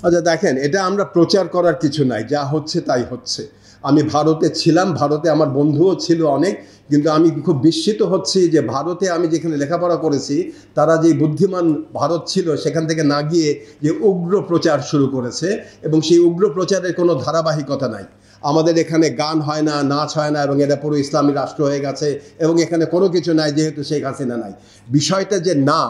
আচ্ছা দেখেন, এটা আমরা প্রচার করার কিছু নাই, যা হচ্ছে তাই হচ্ছে। আমি ভারতে ছিলাম, ভারতে আমার বন্ধুও ছিল অনেক, কিন্তু আমি খুব বিস্মিত হচ্ছি যে ভারতে আমি যেখানে লেখাপড়া করেছি তারা যে বুদ্ধিমান ভারত ছিল সেখান থেকে না গিয়ে যে উগ্র প্রচার শুরু করেছে, এবং সেই উগ্র প্রচারের কোনো ধারাবাহিকতা নাই। আমাদের এখানে গান হয় না, নাচ হয় না, এবং এটা পুরো ইসলামী রাষ্ট্র হয়ে গেছে, এবং এখানে কোনো কিছু নাই যেহেতু শেখ হাসিনা নাই। বিষয়টা যে না,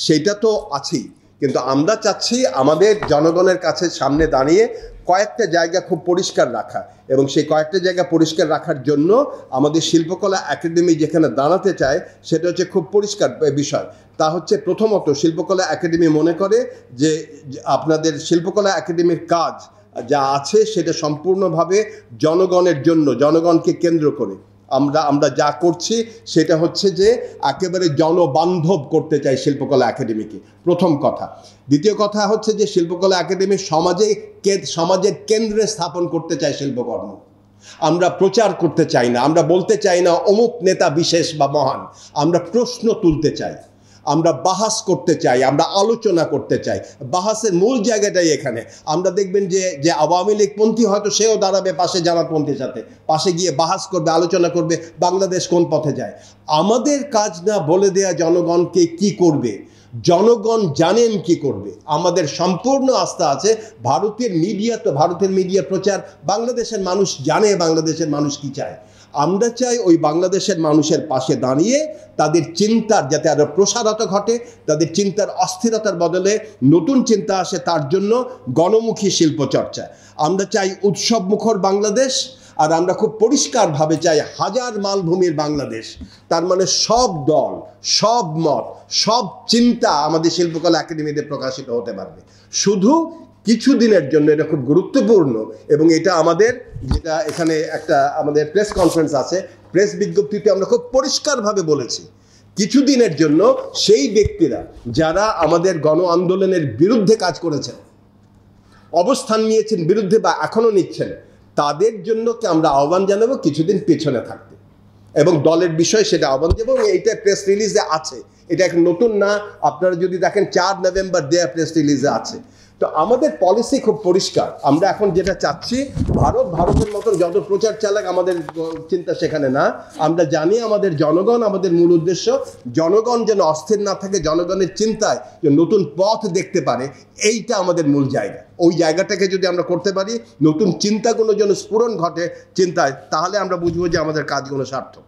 সেটা তো আছেই, কিন্তু আমরা চাচ্ছি আমাদের জনগণের কাছে সামনে দাঁড়িয়ে কয়েকটা জায়গা খুব পরিষ্কার রাখা, এবং সেই কয়েকটা জায়গা পরিষ্কার রাখার জন্য আমাদের শিল্পকলা একাডেমি যেখানে দাঁড়াতে চায় সেটা হচ্ছে খুব পরিষ্কার বিষয়। তা হচ্ছে প্রথমত শিল্পকলা একাডেমি মনে করে যে আপনাদের শিল্পকলা একাডেমির কাজ যা আছে সেটা সম্পূর্ণভাবে জনগণের জন্য, জনগণকে কেন্দ্র করে আমরা যা করছি সেটা হচ্ছে যে একেবারে জনবান্ধব করতে চাই শিল্পকলা একাডেমিকে, প্রথম কথা। দ্বিতীয় কথা হচ্ছে যে শিল্পকলা একাডেমি সমাজের কেন্দ্রে স্থাপন করতে চাই শিল্পকর্ম। আমরা প্রচার করতে চাই না, আমরা বলতে চাই না অমুক নেতা বিশেষ বা মহান, আমরা প্রশ্ন তুলতে চাই, আমরা বাহাস করতে চাই, আমরা আলোচনা করতে চাই। বাহাসের মূল জায়গাটাই এখানে। আমরা দেখবেন যে আওয়ামী লীগপন্থী হয়তো সেও দাঁড়াবে পাশে জামাতপন্থীর সাথে, পাশে গিয়ে বাহাস করবে, আলোচনা করবে বাংলাদেশ কোন পথে যায়। আমাদের কাজ না বলে দেয়া জনগণকে কি করবে, জনগণ জানেন কি করবে। আমাদের সম্পূর্ণ আস্থা আছে ভারতের মিডিয়া, তো ভারতের মিডিয়া প্রচার, বাংলাদেশের মানুষ জানে বাংলাদেশের মানুষ কি চায়। আমরা চাই ওই বাংলাদেশের মানুষের পাশে দাঁড়িয়ে তাদের চিন্তার যাতে আরও প্রসারতা ঘটে, তাদের চিন্তার অস্থিরতার বদলে নতুন চিন্তা আসে, তার জন্য গণমুখী শিল্পচর্চা। আমরা চাই উৎসবমুখর বাংলাদেশ, আর আমরা খুব পরিষ্কারভাবে চাই হাজার মালভূমির বাংলাদেশ। তার মানে সব দল, সব মত, সব চিন্তা আমাদের শিল্পকলা একাডেমিতে প্রকাশিত হতে পারবে। শুধু কিছু দিনের জন্য, এটা খুব গুরুত্বপূর্ণ, এবং এটা আমাদের যেটা এখানে একটা আমাদের প্রেস কনফারেন্স আছে, প্রেস বিজ্ঞপ্তিতে আমরা খুব পরিষ্কারভাবে বলেছি কিছু দিনের জন্য সেই ব্যক্তিরা যারা আমাদের গণ আন্দোলনের বিরুদ্ধে কাজ করেছেন, অবস্থান নিয়েছেন বিরুদ্ধে বা এখনও নিচ্ছেন, তাদের জন্য কি আমরা আহ্বান জানাবো কিছুদিন পেছনে থাকতে, এবং দলের বিষয় সেটা আহ্বান দেবো। এবং এইটা প্রেস রিলিজে আছে, এটা এখন নতুন না। আপনারা যদি দেখেন 4 নভেম্বর দেয়া প্রেস রিলিজে আছে। তো আমাদের পলিসি খুব পরিষ্কার। আমরা এখন যেটা চাচ্ছি, ভারতের মতন যত প্রচার চালাক, আমাদের চিন্তা সেখানে না। আমরা জানি আমাদের জনগণ, আমাদের মূল উদ্দেশ্য জনগণ যেন অস্থির না থাকে, জনগণের চিন্তায় যে নতুন পথ দেখতে পারে, এইটা আমাদের মূল জায়গা। ওই জায়গাটাকে যদি আমরা করতে পারি, নতুন চিন্তাগুলো যেন স্ফুরণ ঘটে চিন্তায়, তাহলে আমরা বুঝবো যে আমাদের কাজগুলো সার্থক।